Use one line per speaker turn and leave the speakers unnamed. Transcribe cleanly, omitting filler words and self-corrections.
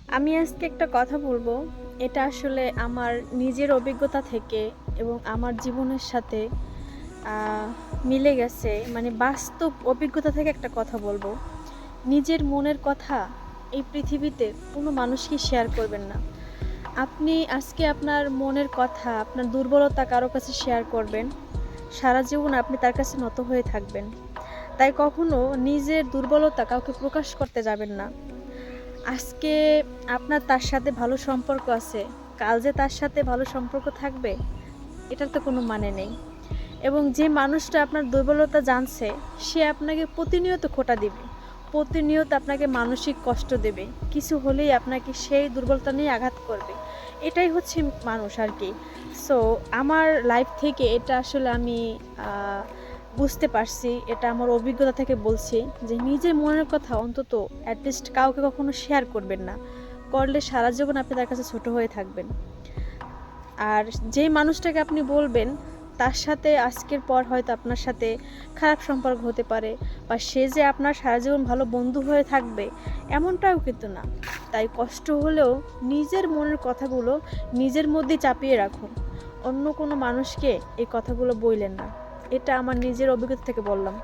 আমি আজকে একটা কথা বলবো। এটা আসলে আমার নিজের অভিজ্ঞতা থেকে এবং আমার জীবনের সাথে আ মিলে গেছে। মানে বাস্তব অভিজ্ঞতা থেকে একটা কথা বলবো। নিজের মনের কথা এই পৃথিবীতে কোনো মানুষকে শেয়ার করবেন না। আপনি আজকে আপনার মনের কথা, আপনার দুর্বলতা কারো কাছে শেয়ার করবেন। সারা জীবন আপনি তার কাছে নত হয়ে থাকবেন। তাই কখনো নিজের দুর্বলতা কাউকে প্রকাশ করতে যাবেন না। আজকে আপনার তার সাথে ভালো সম্পর্ক আছে। কাল যে তার সাথে ভালো সম্পর্ক থাকবে, এটার তো কোনো মানে নেই। এবং যে মানুষটা আপনার দুর্বলতা জানছে, সে আপনাকে প্রতিনিয়ত খোঁটা দিবে। প্রতিনিয়ত আপনাকে মানসিক কষ্ট দেবে। কিছু হলেই আপনাকে সেই দুর্বলতা নিয়ে আঘাত করবে। এটাই হচ্ছে মানুষ আরকি। সো আমার লাইফ থেকে এটা আসলে আমি আ বুঝতে পারছি। এটা আমার অভিজ্ঞতা থেকে বলছি যে নিজের মনের কথা অন্তত এট লিস্ট কাউকে কখনো শেয়ার করবেন না। করলে সারা জীবন আপনি তার কাছে ছোট হয়ে থাকবেন। আর যেই মানুষটাকে আপনি বলবেন, তার সাথে আজকের পর হয়তো আপনার সাথে খারাপ সম্পর্ক হতে পারে বা সে যে আপনার সারা জীবন ভালো বন্ধু হয়ে থাকবে, এমনটাও কিন্তু না। তাই কষ্ট হলেও নিজের মনের কথাগুলো নিজের মধ্যেই চাপিয়ে রাখুন। অন্য কোনো মানুষকে এই কথাগুলো বইলেন না। এটা আমার নিজের অভিজ্ঞতা থেকে বললাম।